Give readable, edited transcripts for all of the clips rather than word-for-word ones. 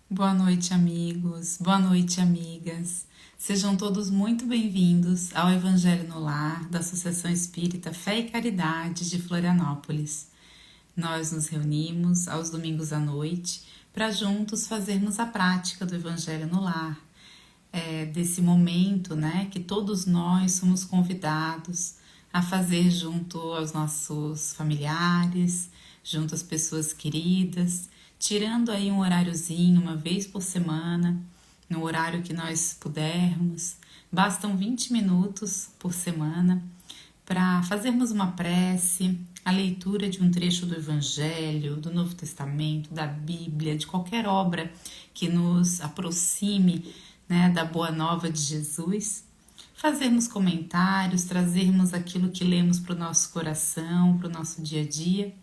Boa noite, amigos. Boa noite, amigas. Sejam todos muito bem-vindos ao Evangelho no Lar da Associação Espírita Fé e Caridade de Florianópolis. Nós nos reunimos aos domingos à noite para juntos fazermos a prática do Evangelho no Lar, desse momento, né, que todos nós somos convidados a fazer junto aos nossos familiares, junto às pessoas queridas, tirando aí um horáriozinho uma vez por semana, no horário que nós pudermos. Bastam 20 minutos por semana para fazermos uma prece, a leitura de um trecho do Evangelho, do Novo Testamento, da Bíblia, de qualquer obra que nos aproxime, né, da Boa Nova de Jesus, fazermos comentários, trazermos aquilo que lemos para o nosso coração, para o nosso dia a dia,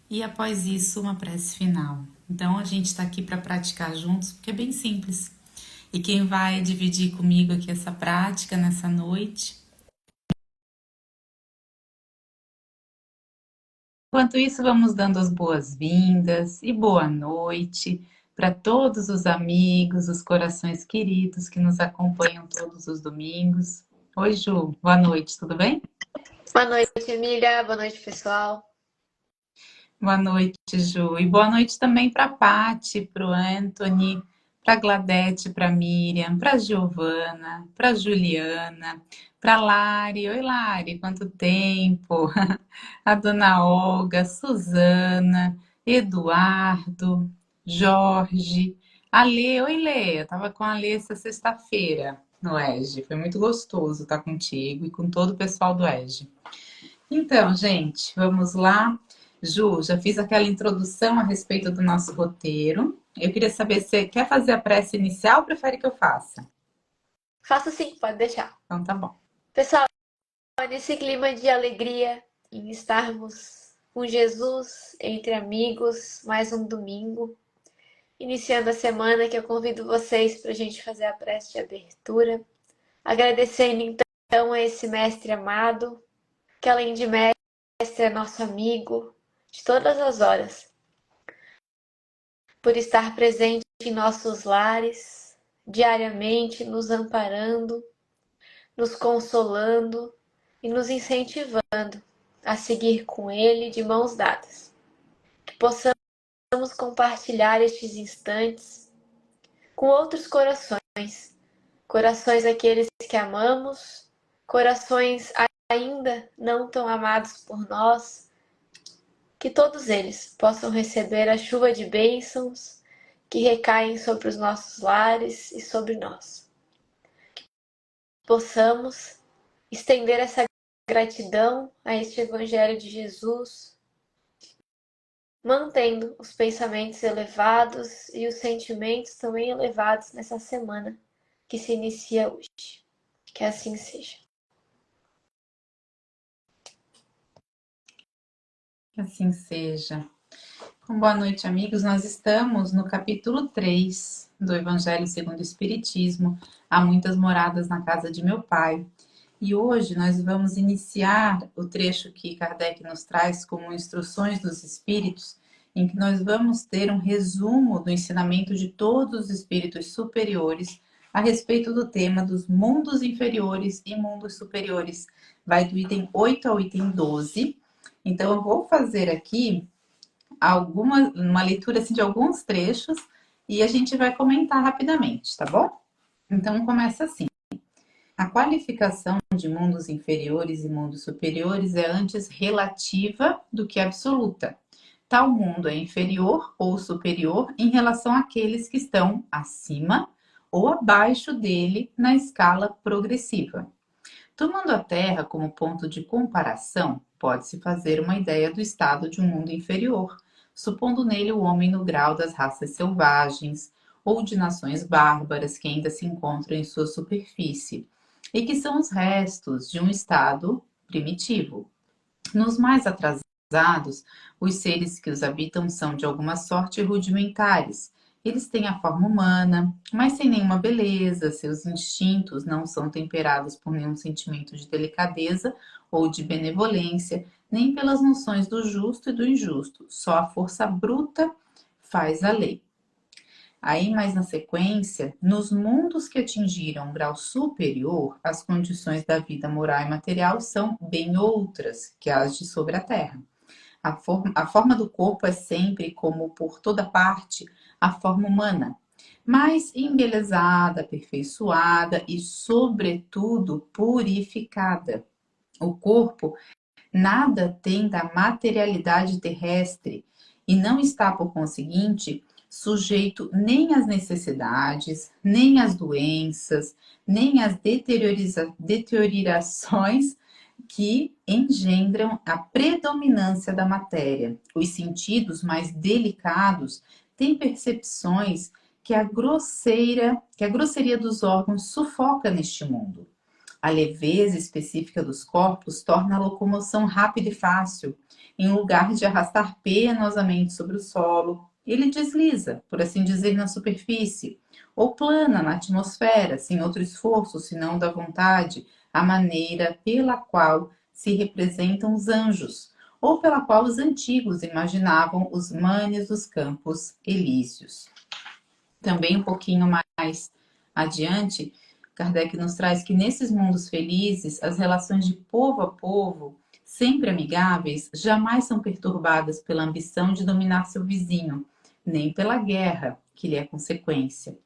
e após isso uma prece final. Então a gente está aqui para praticar juntos, porque é bem simples. E quem vai dividir comigo aqui essa prática nessa noite. Enquanto isso, vamos dando as boas-vindas e boa noite para todos os amigos, os corações queridos que nos acompanham todos os domingos. Oi, Ju, boa noite, tudo bem? Boa noite, Emília. Boa noite, pessoal. Boa noite, Ju. E boa noite também para a Pati, para o Anthony, para a Gladete, para a Miriam, para a Giovana, para a Juliana, para a Lari. Oi, Lari, quanto tempo! A dona Olga, Suzana, Eduardo, Jorge, a Lê. Oi, Lê. Eu tava com a Lê essa sexta-feira no EJE. Foi muito gostoso estar contigo e com todo o pessoal do EJE. Então, gente, vamos lá. Ju, já fiz aquela introdução a respeito do nosso roteiro. Eu queria saber se você quer fazer a prece inicial ou prefere que eu faça? Faça sim, pode deixar. Então tá bom. Pessoal, nesse clima de alegria em estarmos com Jesus entre amigos, mais um domingo, iniciando a semana que eu convido vocês para a gente fazer a prece de abertura, agradecendo então a esse mestre amado, que além de mestre é nosso amigo de todas as horas, por estar presente em nossos lares, diariamente nos amparando, nos consolando e nos incentivando a seguir com Ele de mãos dadas. Que possamos compartilhar estes instantes com outros corações, corações aqueles que amamos, corações ainda não tão amados por nós, que todos eles possam receber a chuva de bênçãos que recaem sobre os nossos lares e sobre nós. Que possamos estender essa gratidão a este Evangelho de Jesus, mantendo os pensamentos elevados e os sentimentos também elevados nessa semana que se inicia hoje. Que assim seja. Que assim seja. Boa noite, amigos. Nós estamos no capítulo 3 do Evangelho segundo o Espiritismo. Há muitas moradas na casa de meu pai. E hoje nós vamos iniciar o trecho que Kardec nos traz como instruções dos espíritos, em que nós vamos ter um resumo do ensinamento de todos os espíritos superiores a respeito do tema dos mundos inferiores e mundos superiores. Vai do item 8 ao item 12. Então eu vou fazer aqui uma leitura assim, de alguns trechos e a gente vai comentar rapidamente, tá bom? Então começa assim. A qualificação de mundos inferiores e mundos superiores é antes relativa do que absoluta. Tal mundo é inferior ou superior em relação àqueles que estão acima ou abaixo dele na escala progressiva. Tomando a Terra como ponto de comparação, pode-se fazer uma ideia do estado de um mundo inferior, supondo nele o homem no grau das raças selvagens ou de nações bárbaras que ainda se encontram em sua superfície e que são os restos de um estado primitivo. Nos mais atrasados, os seres que os habitam são de alguma sorte rudimentares. Eles têm a forma humana, mas sem nenhuma beleza, seus instintos não são temperados por nenhum sentimento de delicadeza ou de benevolência, nem pelas noções do justo e do injusto. Só a força bruta faz a lei. Aí, mais na sequência, nos mundos que atingiram um grau superior, as condições da vida moral e material são bem outras que as de sobre a Terra. A forma do corpo é sempre, como por toda parte, a forma humana, mas embelezada, aperfeiçoada e, sobretudo, purificada. O corpo nada tem da materialidade terrestre e não está, por conseguinte, sujeito nem às necessidades, nem às doenças, nem às deteriorações que engendram a predominância da matéria. Os sentidos mais delicados têm percepções que a grosseria dos órgãos sufoca neste mundo. A leveza específica dos corpos torna a locomoção rápida e fácil. Em lugar de arrastar penosamente sobre o solo, ele desliza, por assim dizer, na superfície, ou plana na atmosfera, sem outro esforço senão da vontade, a maneira pela qual se representam os anjos, ou pela qual os antigos imaginavam os manes dos campos elíseos. Também um pouquinho mais adiante, Kardec nos traz que nesses mundos felizes, as relações de povo a povo, sempre amigáveis, jamais são perturbadas pela ambição de dominar seu vizinho, nem pela guerra, que lhe é consequência.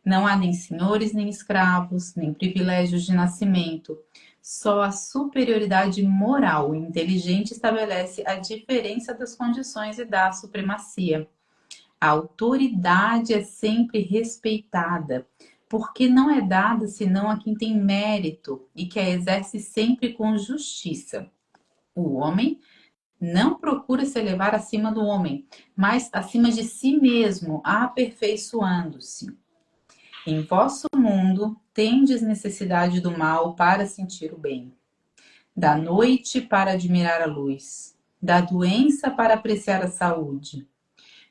Não há nem senhores nem escravos, nem privilégios de nascimento. Só a superioridade moral e inteligente estabelece a diferença das condições e dá a supremacia. A autoridade é sempre respeitada, porque não é dada senão a quem tem mérito e que a exerce sempre com justiça. O homem não procura se elevar acima do homem, mas acima de si mesmo, aperfeiçoando-se. Em vosso mundo tendes necessidade do mal para sentir o bem, da noite para admirar a luz, da doença para apreciar a saúde.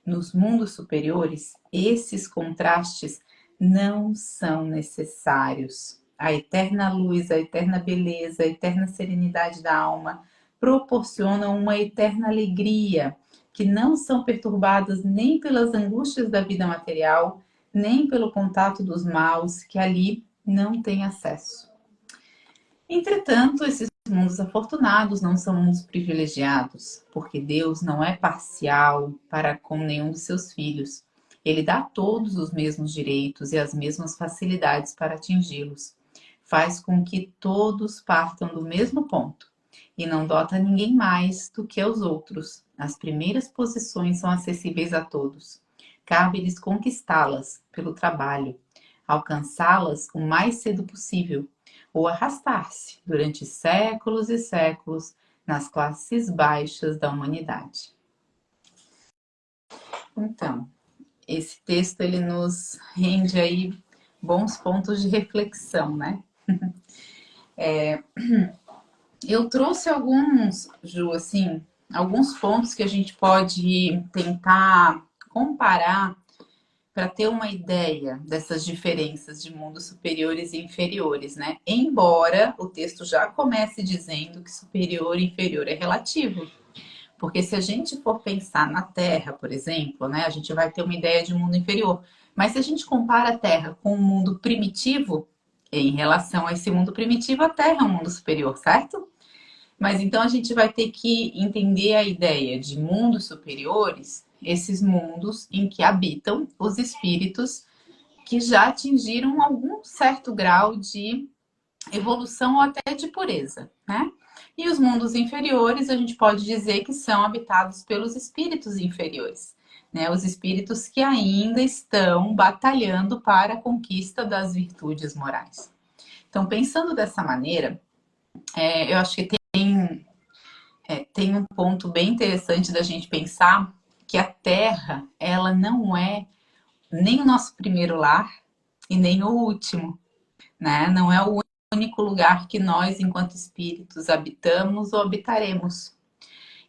Nos mundos superiores, esses contrastes não são necessários. A eterna luz, a eterna beleza, a eterna serenidade da alma proporcionam uma eterna alegria, que não são perturbadas nem pelas angústias da vida material, nem pelo contato dos maus, que ali não têm acesso. Entretanto, esses mundos afortunados não são mundos privilegiados, porque Deus não é parcial para com nenhum dos seus filhos. Ele dá a todos os mesmos direitos e as mesmas facilidades para atingi-los. Faz com que todos partam do mesmo ponto e não dota ninguém mais do que aos outros. As primeiras posições são acessíveis a todos. Cabe-lhes conquistá-las pelo trabalho, alcançá-las o mais cedo possível, ou arrastar-se durante séculos e séculos nas classes baixas da humanidade. Então, esse texto ele nos rende aí bons pontos de reflexão, né? Eu trouxe alguns, Ju, assim, alguns pontos que a gente pode tentar comparar para ter uma ideia dessas diferenças de mundos superiores e inferiores, né? Embora o texto já comece dizendo que superior e inferior é relativo. Porque se a gente for pensar na Terra, por exemplo, né, a gente vai ter uma ideia de um mundo inferior. Mas se a gente compara a Terra com um mundo primitivo, em relação a esse mundo primitivo, a Terra é um mundo superior, certo? Mas então a gente vai ter que entender a ideia de mundos superiores, esses mundos em que habitam os espíritos que já atingiram algum certo grau de evolução ou até de pureza, né? E os mundos inferiores, a gente pode dizer que são habitados pelos espíritos inferiores, né? Os espíritos que ainda estão batalhando para a conquista das virtudes morais. Então, pensando dessa maneira, eu acho que tem um ponto bem interessante da gente pensar que a Terra, ela não é nem o nosso primeiro lar e nem o último, né? Não é o único lugar que nós, enquanto espíritos, habitamos ou habitaremos.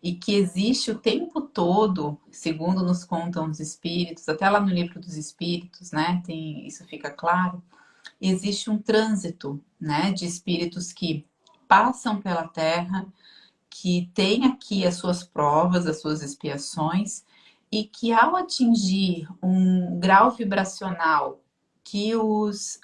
E que existe o tempo todo, segundo nos contam os espíritos, até lá no livro dos espíritos, né? Isso fica claro. Existe um trânsito, né, de espíritos que passam pela Terra, que têm aqui as suas provas, as suas expiações, e que ao atingir um grau vibracional que os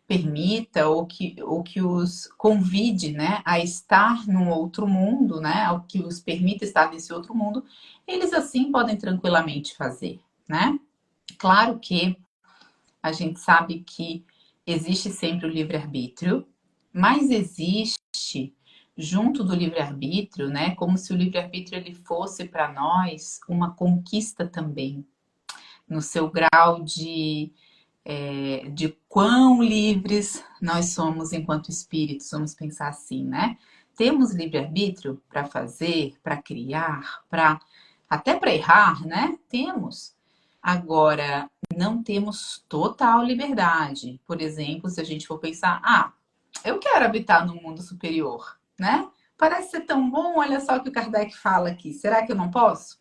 permita ou que os convide, né, a estar num outro mundo, né, ao que os permita estar nesse outro mundo, eles assim podem tranquilamente fazer, né? Claro que a gente sabe que existe sempre o livre-arbítrio, mas existe junto do livre-arbítrio, né, como se o livre-arbítrio ele fosse para nós uma conquista também, no seu grau de quão livres nós somos enquanto espíritos, vamos pensar assim, né? Temos livre-arbítrio para fazer, para criar, para até para errar, né? Temos. Agora, não temos total liberdade. Por exemplo, se a gente for pensar, eu quero habitar num mundo superior, né? Parece ser tão bom, olha só o que o Kardec fala aqui. Será que eu não posso?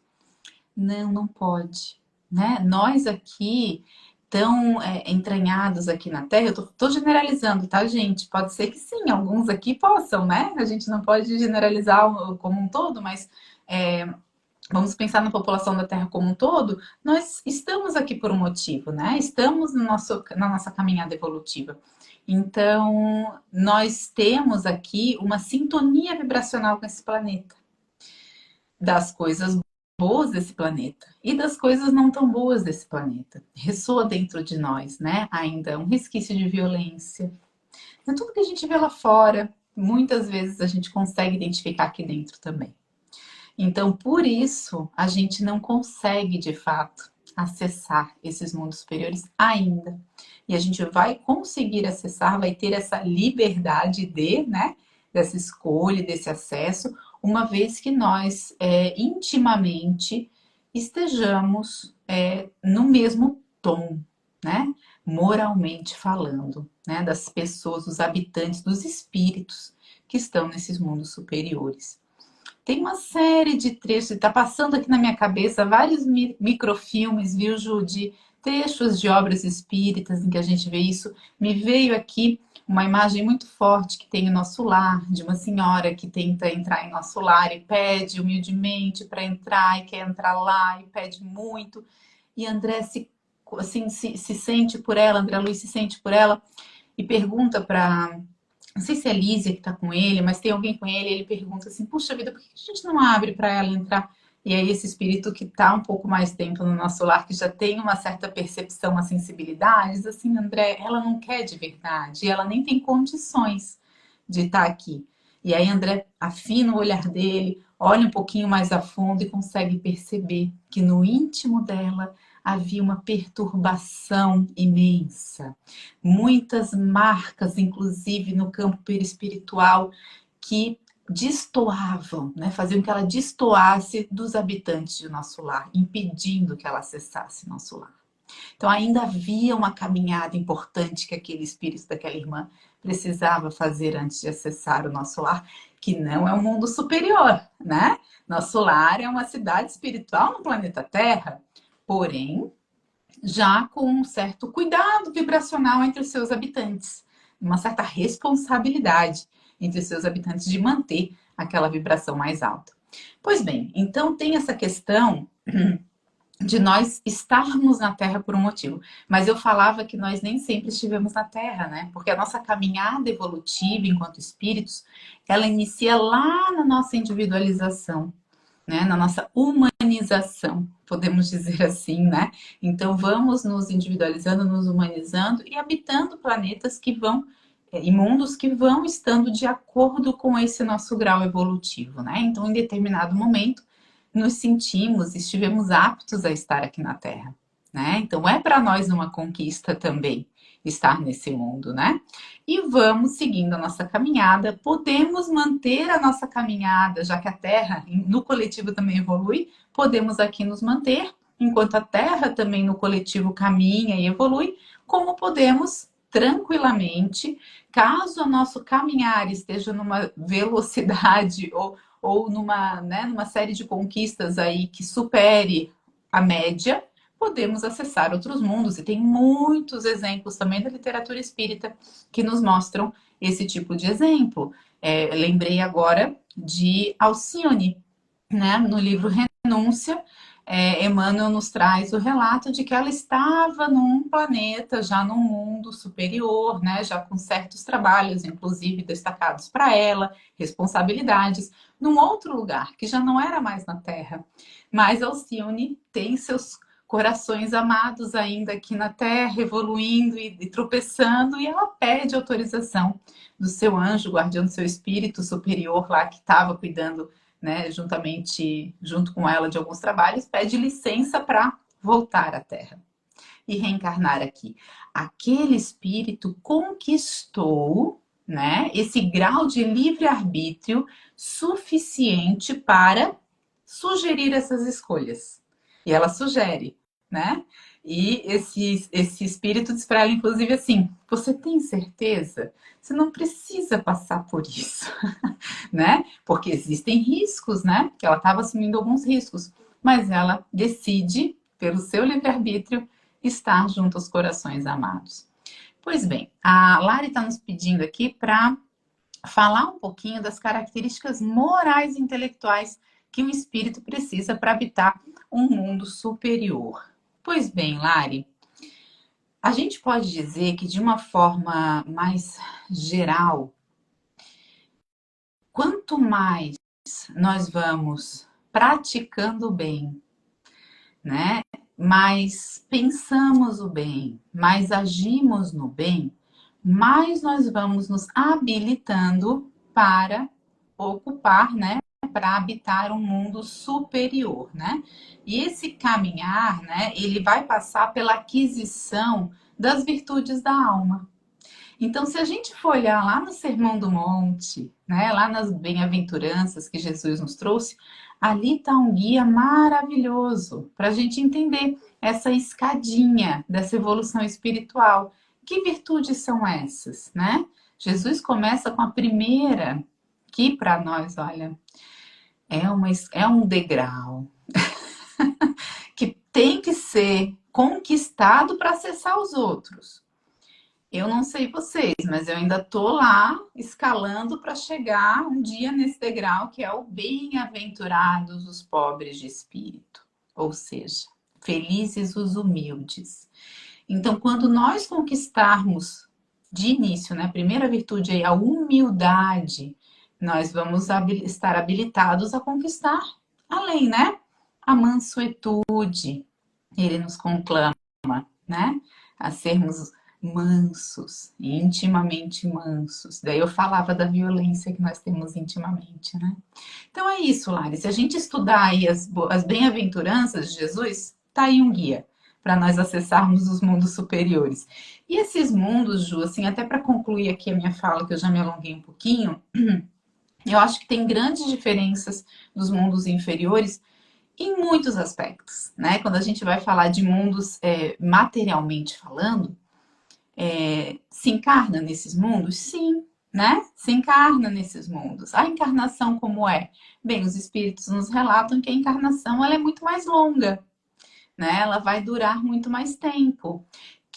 Não, não pode, né? Nós aqui tão entranhados aqui na Terra, eu tô generalizando, tá, gente? Pode ser que sim, alguns aqui possam, né? A gente não pode generalizar como um todo, mas vamos pensar na população da Terra como um todo, nós estamos aqui por um motivo, né? Estamos no na nossa caminhada evolutiva. Então, nós temos aqui uma sintonia vibracional com esse planeta, das coisas boas desse planeta e das coisas não tão boas desse planeta. Ressoa dentro de nós, né? Ainda um resquício de violência. É tudo que a gente vê lá fora, muitas vezes a gente consegue identificar aqui dentro também. Então, por isso, a gente não consegue, de fato, acessar esses mundos superiores ainda. E a gente vai conseguir acessar, vai ter essa liberdade né, dessa escolha, desse acesso, uma vez que nós intimamente estejamos no mesmo tom, né? Moralmente falando, né? Das pessoas, dos habitantes, dos espíritos que estão nesses mundos superiores. Tem uma série de trechos, está passando aqui na minha cabeça vários microfilmes, viu, Ju, de trechos de obras espíritas em que a gente vê isso. Me veio aqui uma imagem muito forte que tem em nosso lar, de uma senhora que tenta entrar em nosso lar e pede humildemente para entrar e quer entrar lá e pede muito. E André se sente por ela, André Luiz se sente por ela e pergunta para não sei se é a Lísia que está com ele, mas tem alguém com ele, e ele pergunta assim, puxa vida, por que a gente não abre para ela entrar? E aí esse espírito que está um pouco mais tempo no nosso lar, que já tem uma certa percepção, uma sensibilidade, diz assim, André, ela não quer de verdade, ela nem tem condições de estar aqui. E aí André afina o olhar dele, olha um pouquinho mais a fundo e consegue perceber que no íntimo dela havia uma perturbação imensa. Muitas marcas, inclusive no campo perispiritual, que destoavam, né? Faziam que ela destoasse dos habitantes de nosso lar, impedindo que ela acessasse nosso lar. Então ainda havia uma caminhada importante que aquele espírito daquela irmã precisava fazer antes de acessar o nosso lar, que não é um mundo superior, né? Nosso lar é uma cidade espiritual no planeta Terra, porém já com um certo cuidado vibracional entre os seus habitantes, uma certa responsabilidade entre os seus habitantes de manter aquela vibração mais alta. Pois bem, então tem essa questão de nós estarmos na Terra por um motivo. Mas eu falava que nós nem sempre estivemos na Terra, né? Porque a nossa caminhada evolutiva enquanto espíritos, ela inicia lá na nossa individualização, né? Na nossa humanização, podemos dizer assim, né? Então vamos nos individualizando, nos humanizando e habitando planetas que vão e mundos que vão estando de acordo com esse nosso grau evolutivo, né? Então, em determinado momento, nos sentimos, estivemos aptos a estar aqui na Terra, né? Então, é para nós uma conquista também estar nesse mundo, né? E vamos seguindo a nossa caminhada, podemos manter a nossa caminhada, já que a Terra no coletivo também evolui, podemos aqui nos manter, enquanto a Terra também no coletivo caminha e evolui, como podemos tranquilamente, caso o nosso caminhar esteja numa velocidade ou numa, né, numa série de conquistas aí que supere a média, podemos acessar outros mundos. E tem muitos exemplos também da literatura espírita que nos mostram esse tipo de exemplo. Lembrei agora de Alcione, né, no livro Renúncia, Emmanuel nos traz o relato de que ela estava num planeta, já num mundo superior, né, já com certos trabalhos, inclusive destacados para ela, responsabilidades, num outro lugar, que já não era mais na Terra. Mas Alcione tem seus corações amados ainda aqui na Terra, evoluindo e tropeçando, e ela pede autorização do seu anjo, guardião do seu espírito superior lá que estava cuidando, né, junto com ela de alguns trabalhos, pede licença para voltar à Terra e reencarnar aqui. Aquele espírito conquistou, né, esse grau de livre-arbítrio suficiente para sugerir essas escolhas. E ela sugere, né? E esse espírito diz para ela, inclusive, assim: você tem certeza? Você não precisa passar por isso, né? Porque existem riscos, né? Que ela estava assumindo alguns riscos, mas ela decide, pelo seu livre-arbítrio, estar junto aos corações amados. Pois bem, a Lari está nos pedindo aqui para falar um pouquinho das características morais e intelectuais que um espírito precisa para habitar um mundo superior. Pois bem, Lari, a gente pode dizer que de uma forma mais geral, quanto mais nós vamos praticando o bem, né? Mais pensamos o bem, mais agimos no bem, mais nós vamos nos habilitando para ocupar, né? Para habitar um mundo superior, né? E esse caminhar, né? Ele vai passar pela aquisição das virtudes da alma. Então, se a gente for olhar lá no Sermão do Monte, né, lá nas bem-aventuranças que Jesus nos trouxe, ali está um guia maravilhoso para a gente entender essa escadinha dessa evolução espiritual. Que virtudes são essas, né? Jesus começa com a primeira, que para nós, olha, é um degrau que tem que ser conquistado para acessar os outros. Eu não sei vocês, mas eu ainda tô lá escalando para chegar um dia nesse degrau que é o bem-aventurados os pobres de espírito, ou seja, felizes os humildes. Então, quando nós conquistarmos de início, né, a primeira virtude aí, a humildade, nós vamos estar habilitados a conquistar além, né? A mansuetude, ele nos conclama, né? A sermos mansos, intimamente mansos. Daí eu falava da violência que nós temos intimamente, né? Então é isso, Lari. Se a gente estudar aí as bem-aventuranças de Jesus, tá aí um guia para nós acessarmos os mundos superiores. E esses mundos, Ju, assim, até para concluir aqui a minha fala, que eu já me alonguei um pouquinho, eu acho que tem grandes diferenças dos mundos inferiores em muitos aspectos, né? Quando a gente vai falar de mundos materialmente falando, se encarna nesses mundos? Sim, né? Se encarna nesses mundos. A encarnação como é? Bem, os espíritos nos relatam que a encarnação ela é muito mais longa, né? Ela vai durar muito mais tempo.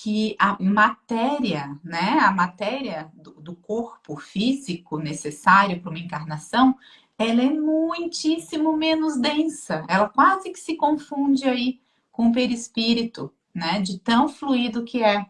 Que a matéria, né? A matéria do corpo físico necessário para uma encarnação, ela é muitíssimo menos densa. Ela quase que se confunde aí com o perispírito, né? De tão fluido que é.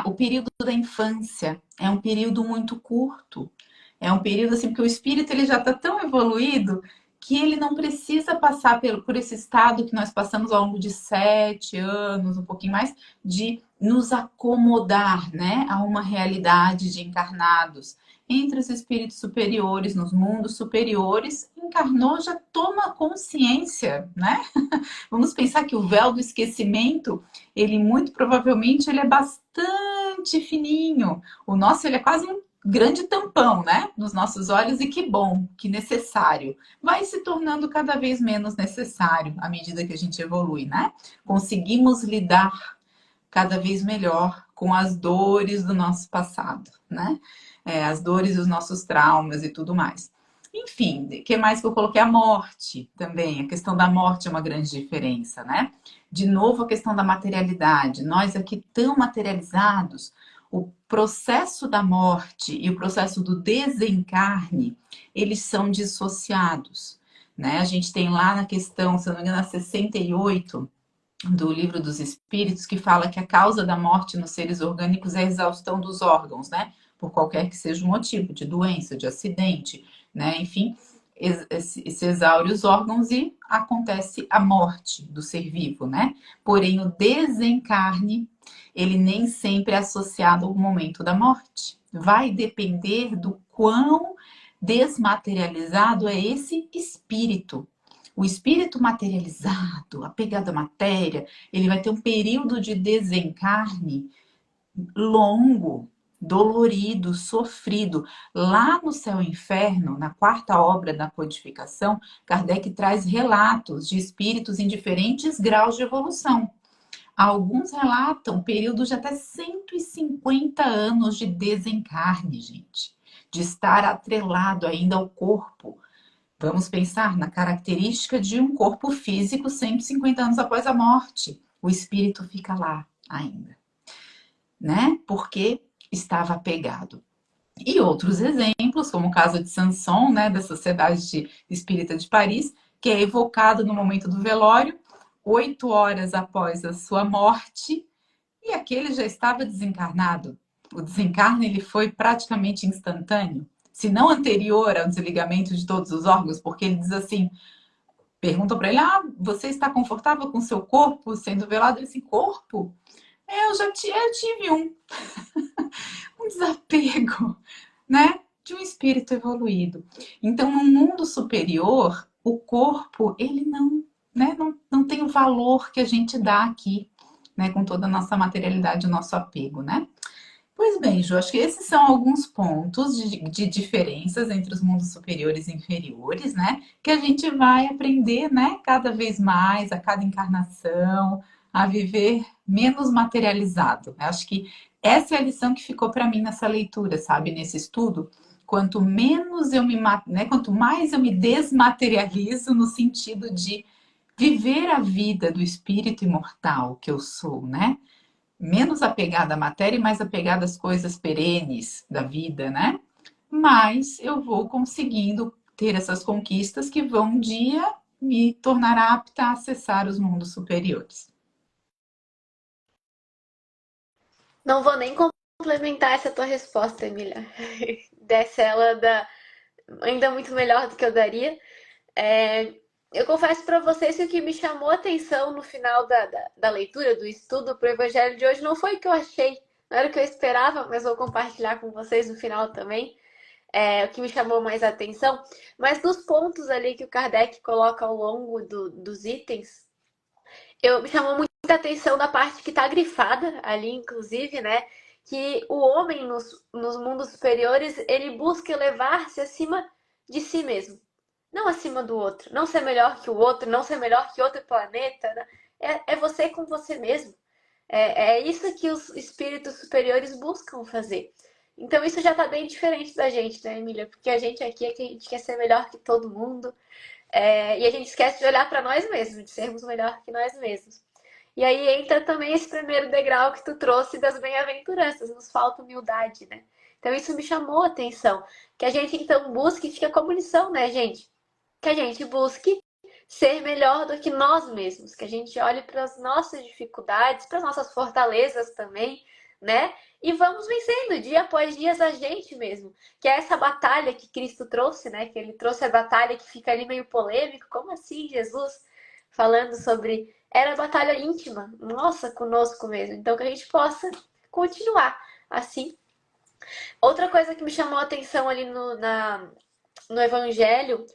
O período da infância é um período muito curto. É um período assim, porque o espírito ele já está tão evoluído que ele não precisa passar por esse estado que nós passamos ao longo de 7 anos, um pouquinho mais, de nos acomodar, né, a uma realidade de encarnados. Entre os espíritos superiores, nos mundos superiores, encarnou, já toma consciência, né? Vamos pensar que o véu do esquecimento, ele muito provavelmente ele é bastante fininho. O nosso ele é quase um grande tampão, né, nos nossos olhos, e que bom, que necessário. Vai se tornando cada vez menos necessário à medida que a gente evolui, né? Conseguimos lidar cada vez melhor com as dores do nosso passado, né? As dores dos nossos traumas e tudo mais. Enfim, o que mais que eu coloquei? A morte também. A questão da morte é uma grande diferença, né? De novo, a questão da materialidade. Nós aqui tão materializados, o processo da morte e o processo do desencarne, eles são dissociados, né? A gente tem lá na questão, se eu não me engano, a 68 do Livro dos Espíritos, que fala que a causa da morte nos seres orgânicos é a exaustão dos órgãos, né? Por qualquer que seja o motivo, de doença, de acidente, né? Enfim, se exaure os órgãos e acontece a morte do ser vivo, né? Porém, o desencarne, ele nem sempre é associado ao momento da morte. Vai depender do quão desmaterializado é esse espírito. O espírito materializado, apegado à matéria, ele vai ter um período de desencarne longo, dolorido, sofrido. Lá no Céu e Inferno, na quarta obra da codificação, Kardec traz relatos de espíritos em diferentes graus de evolução. Alguns relatam períodos de até 150 anos de desencarne, gente, de estar atrelado ainda ao corpo. Vamos pensar na característica de um corpo físico 150 anos após a morte. O espírito fica lá ainda, né? Porque estava apegado. E outros exemplos, como o caso de Sanson, né, da Sociedade Espírita de Paris, que é evocado no momento do velório, 8 horas após a sua morte, e aquele já estava desencarnado. O desencarne ele foi praticamente instantâneo, se não anterior ao desligamento de todos os órgãos, porque ele diz assim, perguntam para ele, você está confortável com seu corpo sendo velado? Ele disse, corpo? Eu tive um desapego, né? De um espírito evoluído. Então, no mundo superior, o corpo, ele não, né, não tem o valor que a gente dá aqui, né? Com toda a nossa materialidade, o nosso apego, né? Pois bem, Ju, acho que esses são alguns pontos de diferenças entre os mundos superiores e inferiores, né? Que a gente vai aprender, né? Cada vez mais, a cada encarnação, a viver menos materializado. Eu acho que essa é a lição que ficou para mim nessa leitura, sabe? Nesse estudo. Quanto menos eu né? Quanto mais eu me desmaterializo no sentido de viver a vida do espírito imortal que eu sou, né? Menos apegada à matéria e mais apegada às coisas perenes da vida, né? Mas eu vou conseguindo ter essas conquistas que vão um dia me tornar apta a acessar os mundos superiores. Não vou nem complementar essa tua resposta, Emília. Dessa ainda muito melhor do que eu daria. É, eu confesso para vocês que o que me chamou a atenção no final da leitura, do estudo para o Evangelho de hoje, não foi o que eu achei, não era o que eu esperava, mas vou compartilhar com vocês no final também, o que me chamou mais a atenção, mas dos pontos ali que o Kardec coloca ao longo dos itens, me chamou muita atenção da parte que está grifada ali, inclusive, né? Que o homem nos mundos superiores, ele busca elevar-se acima de si mesmo, não acima do outro, não ser melhor que o outro, não ser melhor que outro planeta, né? É você com você mesmo. É isso que os espíritos superiores buscam fazer. Então isso já está bem diferente da gente, né, Emília? Porque a gente aqui é que a gente quer ser melhor que todo mundo, e a gente esquece de olhar para nós mesmos, de sermos melhor que nós mesmos. E aí entra também esse primeiro degrau que tu trouxe das bem-aventuranças, nos falta humildade, né? Então isso me chamou a atenção. Que a gente então busque, fica como lição, né, gente? Que a gente busque ser melhor do que nós mesmos, que a gente olhe para as nossas dificuldades, para as nossas fortalezas também, né? E vamos vencendo dia após dia a gente mesmo, que é essa batalha que Cristo trouxe, né? Que ele trouxe a batalha que fica ali meio polêmico, como assim Jesus falando sobre era batalha íntima, nossa, conosco mesmo. Então que a gente possa continuar assim. Outra coisa que me chamou a atenção ali no Evangelho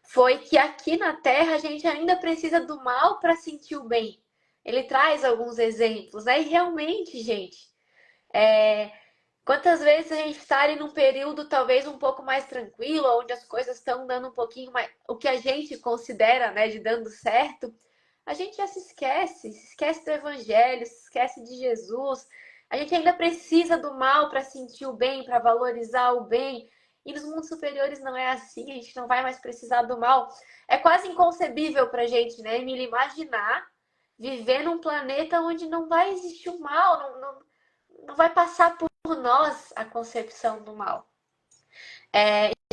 foi que aqui na Terra a gente ainda precisa do mal para sentir o bem. Ele traz alguns exemplos, né? E realmente, gente, quantas vezes a gente está ali num período talvez um pouco mais tranquilo, onde as coisas estão dando um pouquinho mais, o que a gente considera, né, de dando certo, a gente já se esquece do Evangelho, se esquece de Jesus. A gente ainda precisa do mal para sentir o bem, para valorizar o bem. E nos mundos superiores não é assim, a gente não vai mais precisar do mal. É quase inconcebível para a gente, né, Emília, imaginar viver num planeta onde não vai existir o mal, não vai passar por nós a concepção do mal.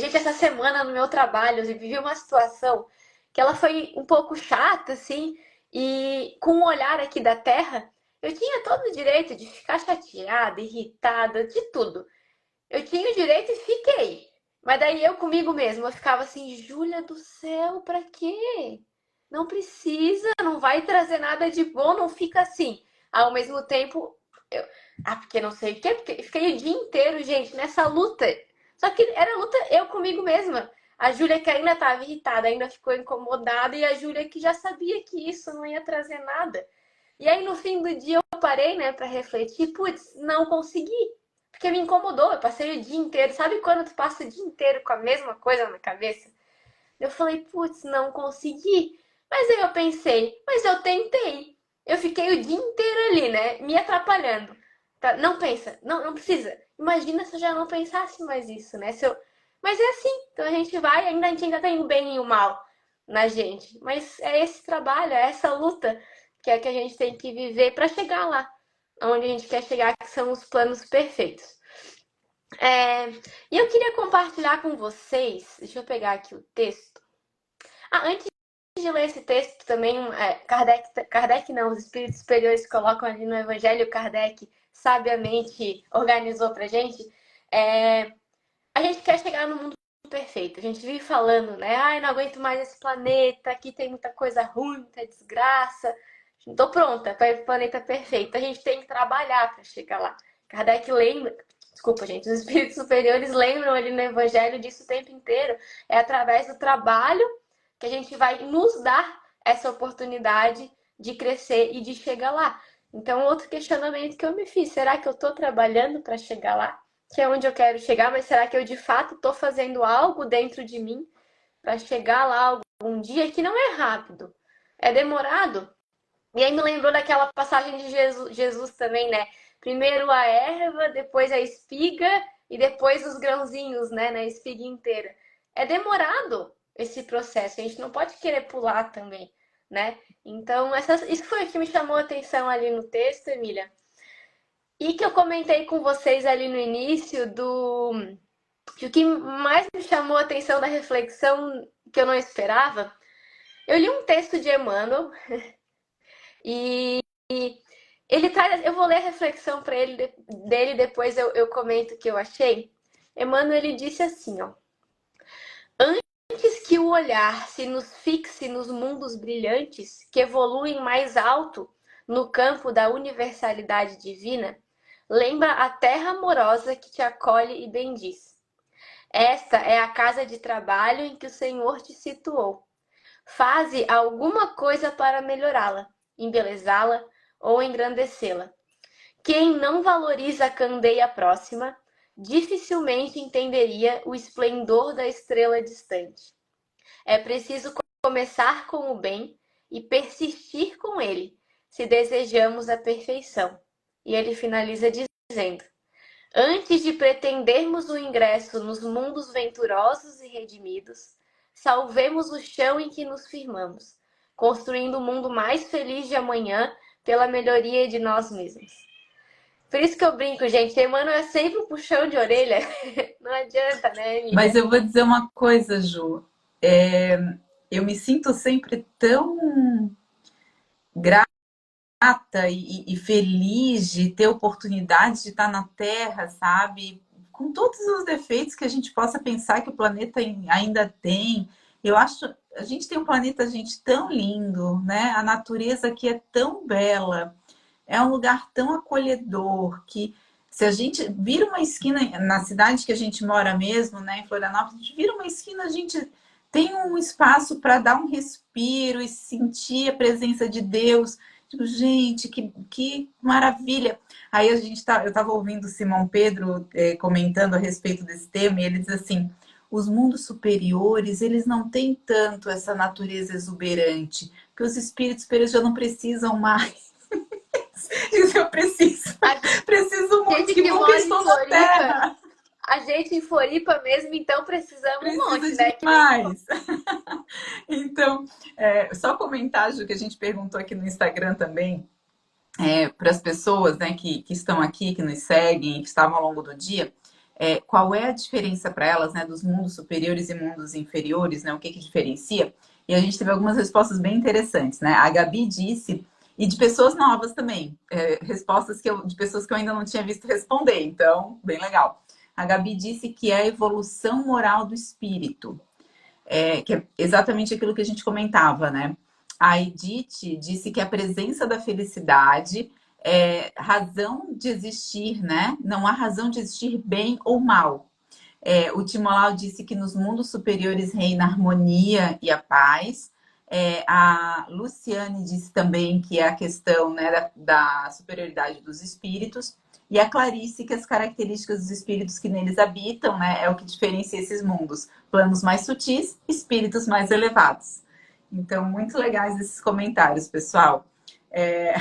Gente, essa semana no meu trabalho eu vivi uma situação que ela foi um pouco chata, assim, e com o olhar aqui da Terra, eu tinha todo o direito de ficar chateada, irritada, de tudo. Eu tinha o direito e fiquei. Mas daí eu comigo mesma, eu ficava assim, Júlia do céu, pra quê? Não precisa, não vai trazer nada de bom, não fica assim. Ao mesmo tempo, eu... porque não sei o quê, porque fiquei o dia inteiro, gente, nessa luta. Só que era luta eu comigo mesma. A Júlia que ainda estava irritada, ainda ficou incomodada, e a Júlia que já sabia que isso não ia trazer nada. E aí no fim do dia eu parei, né, para refletir, putz, não consegui. Porque me incomodou, eu passei o dia inteiro. Sabe quando tu passa o dia inteiro com a mesma coisa na cabeça? Eu falei, putz, não consegui. Mas aí eu pensei, mas eu tentei. Eu fiquei o dia inteiro ali, né? Me atrapalhando. Tá? Não pensa, não precisa. Imagina se eu já não pensasse mais isso, né? Se eu... Mas é assim, então a gente vai, a gente ainda tem o bem e o mal na gente. Mas é esse trabalho, é essa luta que é que a gente tem que viver para chegar lá, onde a gente quer chegar, que são os planos perfeitos. E eu queria compartilhar com vocês, deixa eu pegar aqui o texto. Antes de ler esse texto também, Kardec não, os espíritos superiores colocam ali no Evangelho, Kardec sabiamente organizou pra gente. A gente quer chegar no mundo perfeito. A gente vive falando, né? Ai, não aguento mais esse planeta, aqui tem muita coisa ruim, muita desgraça. Não tô pronta para ir pro planeta perfeito. A gente tem que trabalhar para chegar lá. Kardec lembra, desculpa, gente, os espíritos superiores lembram ali no Evangelho disso o tempo inteiro. É através do trabalho que a gente vai nos dar essa oportunidade de crescer e de chegar lá. Então, outro questionamento que eu me fiz, será que eu estou trabalhando para chegar lá? Que é onde eu quero chegar, mas será que eu de fato estou fazendo algo dentro de mim para chegar lá algum dia que não é rápido, é demorado? E aí me lembrou daquela passagem de Jesus também, né? Primeiro a erva, depois a espiga e depois os grãozinhos, né, na espiga inteira. É demorado esse processo, a gente não pode querer pular também, né? Então, isso foi o que me chamou a atenção ali no texto, Emília. E que eu comentei com vocês ali no início que o que mais me chamou a atenção da reflexão que eu não esperava, eu li um texto de Emmanuel e ele traz, eu vou ler a reflexão para ele dele, depois eu comento o que eu achei. Emmanuel ele disse assim, ó: antes que o olhar se nos fixe nos mundos brilhantes que evoluem mais alto no campo da universalidade divina, lembra a terra amorosa que te acolhe e bendiz. Esta é a casa de trabalho em que o Senhor te situou. Faze alguma coisa para melhorá-la, embelezá-la ou engrandecê-la. Quem não valoriza a candeia próxima, dificilmente entenderia o esplendor da estrela distante. É preciso começar com o bem e persistir com ele, se desejamos a perfeição. E ele finaliza dizendo: antes de pretendermos o ingresso nos mundos venturosos e redimidos, salvemos o chão em que nos firmamos, construindo o mundo mais feliz de amanhã pela melhoria de nós mesmos. Por isso que eu brinco, gente, Emmanuel é sempre um puxão de orelha. Não adianta, né, Emília? Mas eu vou dizer uma coisa, Ju. Eu me sinto sempre tão grata e feliz de ter oportunidade de estar na Terra, sabe? Com todos os defeitos que a gente possa pensar que o planeta ainda tem. Eu acho, a gente tem um planeta, gente, tão lindo, né? A natureza aqui é tão bela, é um lugar tão acolhedor que se a gente vira uma esquina na cidade que a gente mora mesmo, né, em Florianópolis, a gente vira uma esquina, a gente tem um espaço para dar um respiro e sentir a presença de Deus. Tipo, gente, que maravilha! Aí a gente eu estava ouvindo o Simão Pedro comentando a respeito desse tema e ele diz assim: os mundos superiores, eles não têm tanto essa natureza exuberante, porque os espíritos superiores já não precisam mais. Isso eu preciso. Preciso muito, Gente que que nunca mora em estou na Floripa, Terra. a gente em Floripa mesmo, então precisamos um monte, Precisa né? Que nem demais. Então, só comentar, Ju, que a gente perguntou aqui no Instagram também, para as pessoas, né, que estão aqui, que nos seguem, que estavam ao longo do dia, qual é a diferença para elas, né, dos mundos superiores e mundos inferiores, né, o que diferencia? E a gente teve algumas respostas bem interessantes, né? A Gabi disse, e de pessoas novas também, respostas de pessoas que eu ainda não tinha visto responder, então, bem legal. A Gabi disse que é a evolução moral do espírito, que é exatamente aquilo que a gente comentava, né? A Edith disse que a presença da felicidade é razão de existir, né? Não há razão de existir bem ou mal. O Timolau disse que nos mundos superiores reina a harmonia e a paz. A Luciane disse também que é a questão, né, da superioridade dos espíritos. E a Clarice que as características dos espíritos que neles habitam, né, é o que diferencia esses mundos. Planos mais sutis, espíritos mais elevados. Então, muito legais esses comentários, pessoal. É,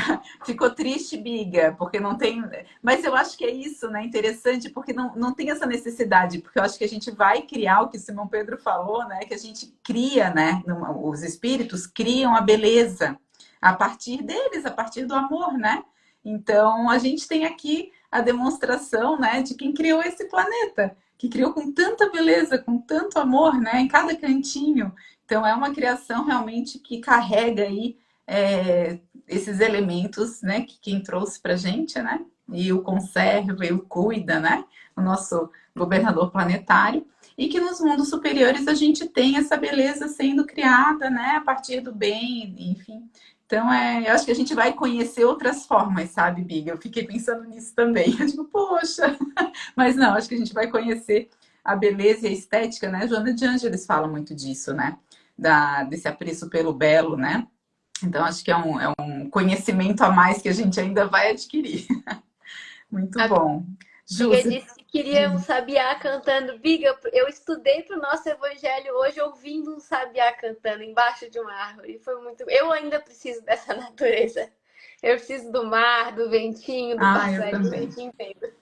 ficou triste, Biga, porque não tem. Mas eu acho que é isso, né? Interessante, porque não tem essa necessidade, porque eu acho que a gente vai criar o que o Simão Pedro falou, né? Que a gente cria, né? Os espíritos criam a beleza a partir deles, a partir do amor, né? Então a gente tem aqui a demonstração, né, de quem criou esse planeta, que criou com tanta beleza, com tanto amor, né? Em cada cantinho. Então é uma criação realmente que carrega aí. Esses elementos, né, que quem trouxe para a gente, né, e o conserva e o cuida, né, o nosso governador planetário, e que nos mundos superiores a gente tem essa beleza sendo criada, né, a partir do bem, enfim. Então, eu acho que a gente vai conhecer outras formas, sabe, Biga? Eu fiquei pensando nisso também. Eu digo, poxa, mas não, acho que a gente vai conhecer a beleza e a estética, né? Joana de Ângeles fala muito disso, né? Desse apreço pelo belo, né? Então, acho que é um conhecimento a mais que a gente ainda vai adquirir. Muito A bom. Ju, Biga você disse que queria um diz. sabiá cantando. Biga, eu estudei para o nosso evangelho hoje ouvindo um sabiá cantando embaixo de uma árvore. Foi muito. Eu ainda preciso dessa natureza. Eu preciso do mar, do ventinho, do Ah, eu passarinho, eu também. te entendo.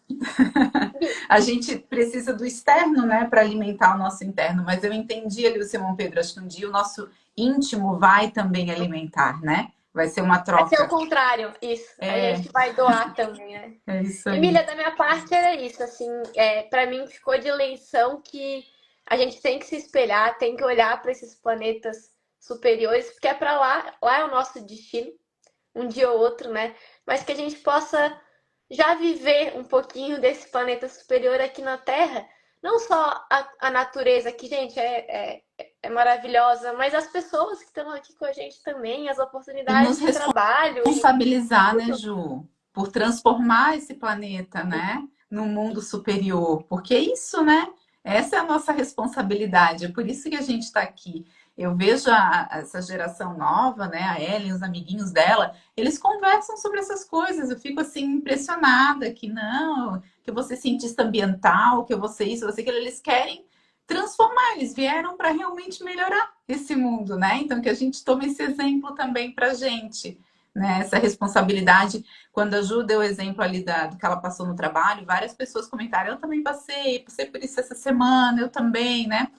A gente precisa do externo, né, para alimentar o nosso interno, mas eu entendi ali o Simão Pedro, acho que um dia o nosso íntimo vai também alimentar, né? Vai ser uma Vai ser o troca. contrário, isso. Aí a É, gente vai doar também, né? é isso aí. Emília, da minha parte era isso, assim, para mim ficou de lição que a gente tem que se espelhar, tem que olhar para esses planetas superiores, porque é para lá, lá é o nosso destino, um dia ou outro, né? Mas que a gente possa já viver um pouquinho desse planeta superior aqui na Terra. Não só a natureza, que, gente, é maravilhosa, mas as pessoas que estão aqui com a gente também, as E nos oportunidades de trabalho e responsabilizar, né, tudo. Ju, por transformar esse planeta, né, num mundo superior, porque é isso, né? Essa é a nossa responsabilidade, é por isso que a gente está aqui. Eu vejo essa geração nova, né, a Ellen, os amiguinhos dela, eles conversam sobre essas coisas. Eu fico assim impressionada que não, que eu vou ser cientista ambiental, que eu vou ser isso, eu vou ser aquilo. Eles querem transformar, eles vieram para realmente melhorar esse mundo, né? Então que a gente tome esse exemplo também para a gente, né? Essa responsabilidade. Quando a Ju deu o exemplo ali do que ela passou no trabalho, várias pessoas comentaram: eu também passei por isso essa semana, eu também, né?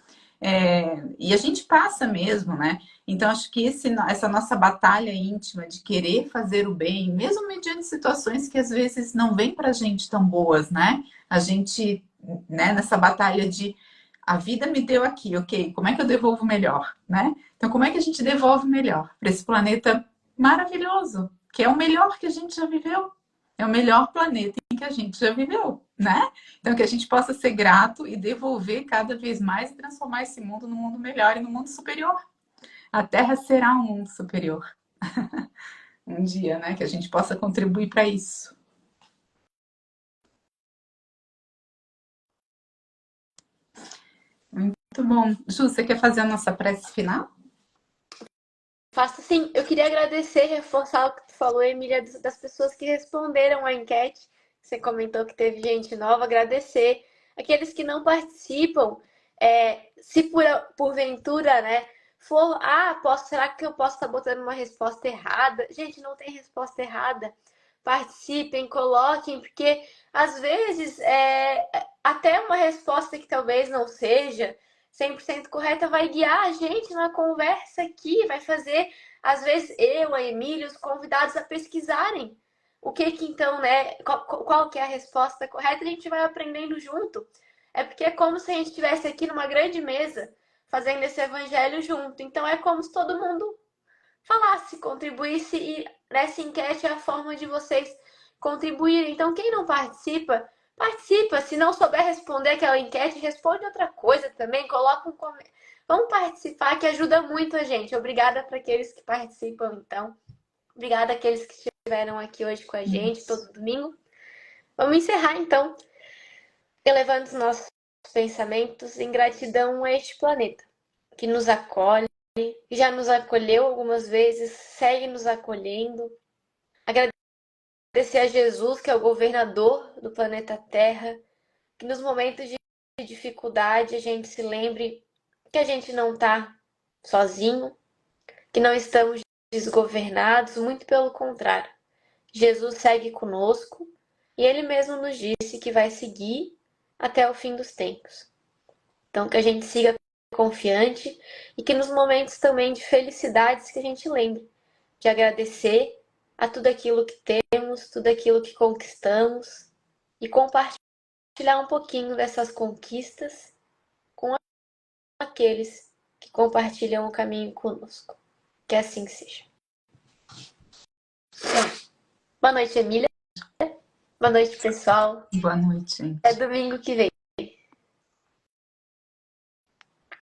E a gente passa mesmo, né? Então acho que essa nossa batalha íntima de querer fazer o bem, mesmo mediante situações que às vezes não vêm para a gente tão boas, né? A gente, né? Nessa batalha de a vida me deu aqui, ok? Como é que eu devolvo melhor, né? Então, como é que a gente devolve melhor para esse planeta maravilhoso, que é o melhor que a gente já viveu? É o melhor planeta em que a gente já viveu, né? Então, que a gente possa ser grato e devolver cada vez mais e transformar esse mundo num mundo melhor e num mundo superior. A Terra será um mundo superior um dia, né? Que a gente possa contribuir para isso. Muito bom. Ju, você quer fazer a nossa prece final? Faço sim. Eu queria agradecer, reforçar o que tu falou, Emília, das pessoas que responderam à enquete. Você comentou que teve gente nova. Agradecer. Aqueles que não participam, se porventura, né, for, será que eu posso estar botando uma resposta errada? Gente, não tem resposta errada. Participem, coloquem, porque às vezes até uma resposta que talvez não seja 100% correta vai guiar a gente na conversa aqui, vai fazer, às vezes, eu, a Emília, os convidados a pesquisarem o que então, né, qual que é a resposta correta, a gente vai aprendendo junto. É porque é como se a gente estivesse aqui numa grande mesa, fazendo esse evangelho junto. Então é como se todo mundo falasse, contribuísse, e nessa enquete é a forma de vocês contribuírem. Então quem não participa, participa. Se não souber responder aquela enquete, responde outra coisa também, coloca um comentário. Vamos participar, que ajuda muito a gente. Obrigada para aqueles que participam, então. Obrigada àqueles que estiveram aqui hoje com a gente, todo domingo. Vamos encerrar, então, elevando os nossos pensamentos em gratidão a este planeta, que nos acolhe, que já nos acolheu algumas vezes, segue nos acolhendo. Agradecer a Jesus, que é o governador do planeta Terra, que nos momentos de dificuldade a gente se lembre que a gente não está sozinho, que não estamos desgovernados, muito pelo contrário. Jesus segue conosco e ele mesmo nos disse que vai seguir até o fim dos tempos. Então que a gente siga confiante e que nos momentos também de felicidades que a gente lembre de agradecer a tudo aquilo que temos, tudo aquilo que conquistamos e compartilhar um pouquinho dessas conquistas com aqueles que compartilham o caminho conosco. Que assim seja. Boa noite, Emília. Boa noite, pessoal. Boa noite, gente. Até domingo que vem.